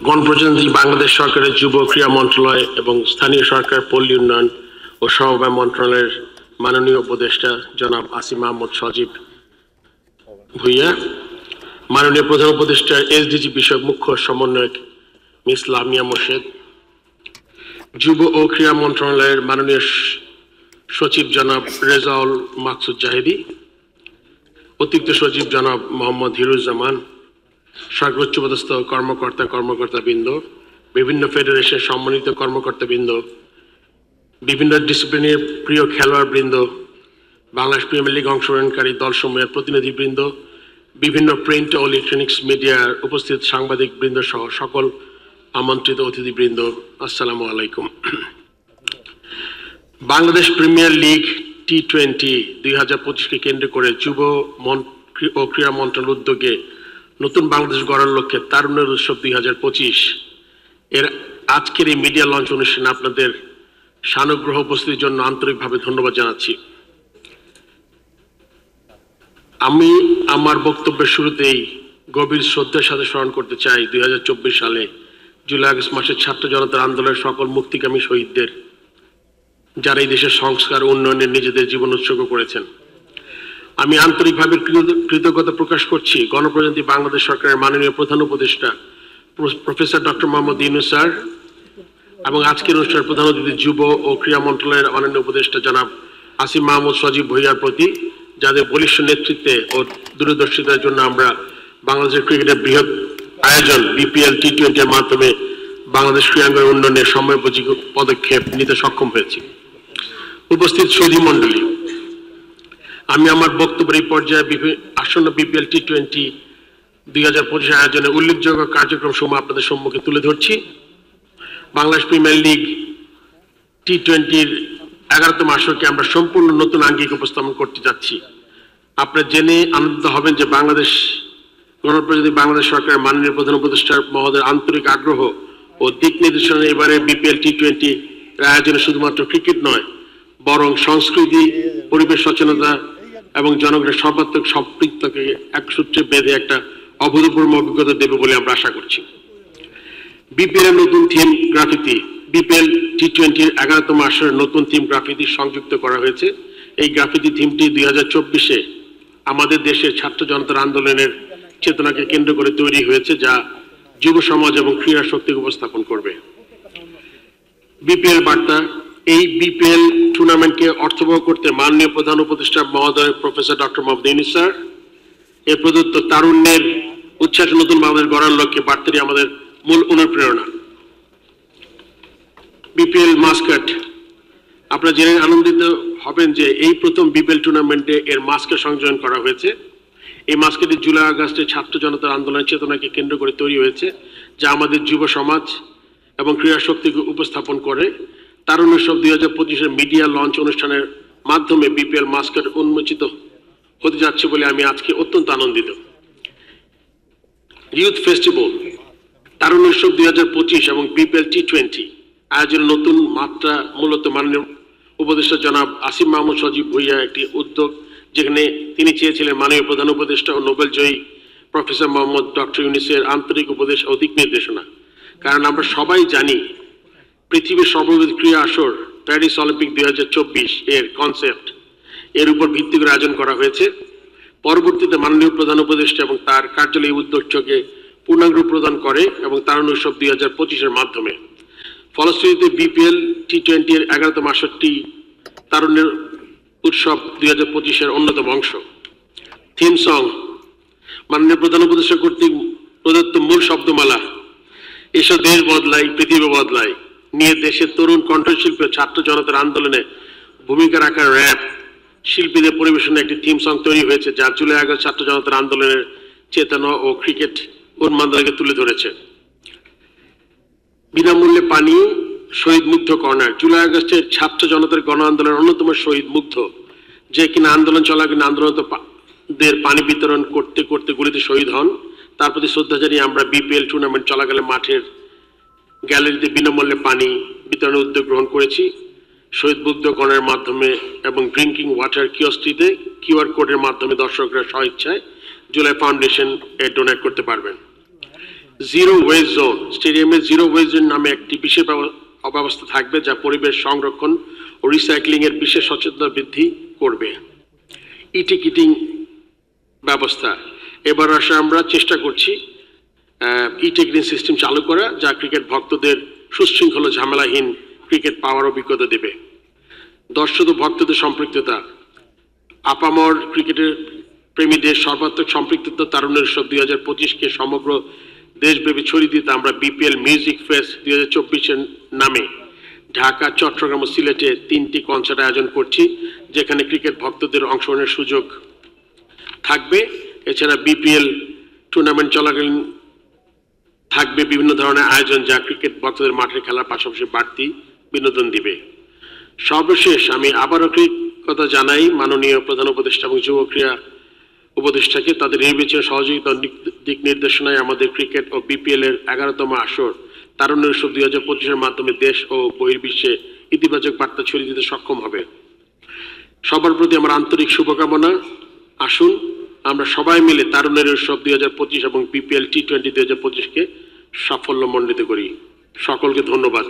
গণপ্রজাতন্ত্রী বাংলাদেশ সরকারের যুব ক্রীড়া মন্ত্রণালয় এবং স্থানীয় সরকার পল্লী উন্নয়ন ও সমবায় মন্ত্রণালয়ের মাননীয় উপদেষ্টা জনাব আসিম মাহমুদ সজীব ভুইয়া, মাননীয় প্রধান উপদেষ্টা এসডিজি বিষয়ক মুখ্য সমন্বয়ক মিস লামিয়া মোর্শেদ, যুব ও ক্রীড়া মন্ত্রণালয়ের মাননীয় সচিব জনাব রেজাউল মাকসুদ জাহিদি, অতিরিক্ত সচিব জনাব মোহাম্মদ হিরুজ্জামান, সর্বোচ্চ পদস্থ কর্মকর্তাবৃন্দ, বিভিন্ন ফেডারেশন সম্মানিত কর্মকর্তাবৃন্দ, বিভিন্ন ডিসিপ্লিনের প্রিয় খেলোয়াড়বৃন্দ, বাংলাদেশ প্রিমিয়ার লিগ অংশগ্রহণকারী দলসমূহের প্রতিনিধিবৃন্দ, বিভিন্ন প্রিন্ট ও ইলেকট্রনিক্স মিডিয়ার উপস্থিত সাংবাদিকবৃন্দ সহ সকল আমন্ত্রিত অতিথিবৃন্দ, আসসালামু আলাইকুম। বাংলাদেশ প্রিমিয়ার লিগ T20 2025কে কেন্দ্র করে যুব ও ক্রীড়া মন্ত্রণালয়ের উদ্যোগে নতুন বাংলাদেশ গড়ার লক্ষ্যে তারুণ্যের উৎসব 2025 এর আজকের এই মিডিয়া লঞ্চ অনুষ্ঠানে আপনাদের সানুগ্রহ উপস্থিতির জন্য আন্তরিকভাবে ধন্যবাদ জানাচ্ছি। আমি আমার বক্তব্যের শুরুতেই গভীর শ্রদ্ধার সাথে স্মরণ করতে চাই 2024 সালে জুলাই আগস্ট মাসের ছাত্র জনতার আন্দোলনের সকল মুক্তিকামী শহীদদের, যারা এই দেশের সংস্কার উন্নয়নে নিজেদের জীবন উৎসর্গ করেছেন। আমি আন্তরিকভাবে কৃতজ্ঞতা প্রকাশ করছি গণপ্রজাতন্ত্রী বাংলাদেশ সরকারের মাননীয় প্রধান উপদেষ্টা professor doctor Mohammad Yunus sir এবং আজকের অনুষ্ঠানের প্রধান অতিথি যুব ও ক্রীড়া মন্ত্রণালয়ের মাননীয় উপদেষ্টা জনাব আসিম মাহমুদ সজীব ভুইয়ার প্রতি, যাদের বলিষ্ঠ নেতৃত্বে ও দূরদর্শিতার জন্য আমরা বাংলাদেশের ক্রিকেটের বৃহৎ আয়োজন BPL T20 এর মাধ্যমে বাংলাদেশ ক্রীড়াঙ্গনের উন্নয়নে সময়োপযোগী পদক্ষেপ নিতে সক্ষম হয়েছি। উপস্থিত সুধী মণ্ডলী, আমি আমার বক্তব্যের এই পর্যায়ে আসন্ন BPL T20 2025 আয়োজনে উল্লেখযোগ্য কার্যক্রম সমূহ আপনাদের সম্মুখে তুলে ধরছি। বাংলাদেশ প্রিমিয়ার লিগ T20-র 11তম আসরকে আমরা সম্পূর্ণ নতুন আঙ্গিক উপস্থাপন করতে যাচ্ছি। আপনারা জেনে আনন্দিত হবেন যে গণপ্রজাতন্ত্রী বাংলাদেশ সরকারের মাননীয় প্রধান উপদেষ্টা মহোদয়ের আন্তরিক আগ্রহ ও দিক নির্দেশনা এবারে BPL T20 আয়োজনে শুধুমাত্র ক্রিকেট নয়, বরং সংস্কৃতি, পরিবেশ সচেতনতা এবং জনগণের সর্বাত্মক সম্পৃক্তকে এক সূত্রে বেঁধে একটা অভূতপূর্ব অভিজ্ঞতা দেবে বলে আমরা আশা করছি। BPL এর নতুন থিম গ্রাফিতি, BPL T20-র 11তম আসরের নতুন থিম গ্রাফিতি সংযুক্ত করা হয়েছে। এই গ্রাফিতি থিমটি 2024-এ আমাদের দেশের ছাত্র জনতার আন্দোলনের চেতনাকে কেন্দ্র করে তৈরি হয়েছে, যা যুব সমাজ এবং ক্রীড়া শক্তিকে উপস্থাপন করবে। BPL বার্তা, এই BPL টুর্নামেন্টকে অর্থবহ করতে মাননীয় প্রধান উপদেষ্টা মহোদয় professor doctor Mohammad Yunus sir এর প্রদত্ত তারুণ্যের উচ্ছ্বাস নতুন বাংলাদেশ গড়ার লক্ষ্যে বার্তাটি আমাদের মূল অনুপ্রেরণা। BPL মাস্কট, আপনারা জেনে আনন্দিত হবেন যে এই প্রথম BPL টুর্নামেন্টে এর মাস্কট সংযোজন করা হয়েছে। এই মাস্কটটি জুলাই আগস্টে ছাত্র জনতার আন্দোলনের চেতনাকে কেন্দ্র করে তৈরি হয়েছে, যা আমাদের যুব সমাজ এবং ক্রীড়া শক্তিকে উপস্থাপন করে। তারুণ্য উৎসব 2025-এর মিডিয়া লঞ্চ অনুষ্ঠানের মাধ্যমে BPL মাস্কট উন্মোচিত হতে যাচ্ছে বলে আমি আজকে অত্যন্ত আনন্দিত। ইউথ ফেস্টিভ্যাল, তারুণ্য উৎসব 2025 এবং BPL T20 আয়োজনের নতুন মাত্রা মূলত মাননীয় উপদেষ্টা জনাব আসিম মাহমুদ সজীব ভুইয়া একটি উদ্যোগ, যেখানে তিনি চেয়েছিলেন মাননীয় প্রধান উপদেষ্টা ও নোবেল জয়ী প্রফেসর মোহাম্মদ ডক্টর ইউনূসের আন্তরিক উপদেশ ও দিক নির্দেশনা। কারণ আমরা সবাই জানি পৃথিবীর সর্ববৃহৎ ক্রীড়া আসর প্যারিস অলিম্পিক 2024 এর কনসেপ্ট এর উপর ভিত্তি করে আয়োজন করা হয়েছে। পরবর্তীতে মাননীয় প্রধান উপদেষ্টা এবং তার কার্যালয় উদ্যোগকে পূর্ণাঙ্গ প্রদান করে এবং তারুণ্য উৎসব 2025-এর মাধ্যমে। ফলশ্রুতিতে BPL T20 এর 11তম আসরটি তারুণ্যের উৎসব 2025-এর অন্যতম অংশ। থিম সং, মাননীয় প্রধান উপদেষ্টা কর্তৃক প্রদত্ত মূল শব্দমালা এসব দেশ বদলায় পৃথিবী বদলায় নিয়ে দেশের তরুণ কণ্ঠশিল্পী ও ছাত্র জনতার আন্দোলনে ভূমিকা রাখার র্যাপ শিল্পীদের পরিবেশনে একটি থিম সং তৈরি হয়েছে, যা জুলাই আগস্ট ছাত্র জনতার আন্দোলনের চেতনা ও ক্রিকেট উন্মাদনাকে তুলে ধরেছে। বিনামূল্যে পানি, শহীদ মুগ্ধ কর্নার, জুলাই আগস্টের ছাত্র জনতার গণ আন্দোলনের অন্যতম শহীদ মুগ্ধ, যে কিনা আন্দোলন চলাকালীন আন্দোলনদের পানি বিতরণ করতে করতে গুলিতে শহীদ হন। তার প্রতি শ্রদ্ধা জানিয়ে আমরা BPL টুর্নামেন্ট চলাকালে মাঠের গ্যালারিতে বিনামূল্যে পানি বিতরণের উদ্যোগ গ্রহণ করেছি। শহীদ মুগ্ধ কর্নারের মাধ্যমে এবং ড্রিঙ্কিং ওয়াটার কিওস্কটিতে QR কোডের মাধ্যমে দর্শকরা স্বইচ্ছায় জুলাই ফাউন্ডেশন এ ডোনেট করতে পারবেন। জিরো ওয়েস্ট জোন, স্টেডিয়ামে জিরো ওয়েস্ট জোন নামে একটি বিশেষ অব্যবস্থা থাকবে যা পরিবেশ সংরক্ষণ ও রিসাইক্লিং এর বিশেষ সচেতনতা বৃদ্ধি করবে। ই টিকিটিং ব্যবস্থা, এবার আসে আমরা চেষ্টা করছি ই টিকিটিং সিস্টেম চালু করা যা ক্রিকেট ভক্তদের সুশৃঙ্খল ঝামেলাহীন ক্রিকেট পাওয়ার অভিজ্ঞতা দেবে। দর্শক ও ভক্তদের সম্পৃক্ততা, আপামর ক্রিকেটের প্রেমীদের সর্বাত্মক সম্পৃক্ততা তারুণ্যের উৎসব 2025-কে সমগ্র দেশব্যাপী ছড়িয়ে দিতে আমরা বিপিএল মিউজিক ফেস্ট 2024 নামে ঢাকা, চট্টগ্রাম ও সিলেটে 3টি কনসার্ট আয়োজন করছি, যেখানে ক্রিকেট ভক্তদের অংশগ্রহণের সুযোগ থাকবে। এছাড়া বিপিএল টুর্নামেন্ট চলাকালীন থাকবে বিভিন্ন ধরনের আয়োজন যা ক্রিকেট ভক্তদের মাঠে খেলার পাশাপাশি বাড়তি বিনোদন দিবে। সর্বশেষ আমি আবারও কৃতজ্ঞতা জানাই মাননীয় প্রধান উপদেষ্টা এবং যুব ক্রীড়া উপদেষ্টাকে তাদের নির্বাচন সহযোগিতা দিক নির্দেশনায় আমাদের ক্রিকেট ও বিপিএল এর 11তম আসর তারুণ্যের উৎসব 2025-এর মাধ্যমে দেশ ও বহির্বিশ্বে ইতিবাচক বার্তা ছড়িয়ে দিতে সক্ষম হবে। সবার প্রতি আমার আন্তরিক শুভকামনা। আসুন আমরা সবাই মিলে তারুণ্যের উৎসব 2025 এবং বিপিএল টি-20 2025-কে সাফল্যমণ্ডিত করি। সকলকে ধন্যবাদ।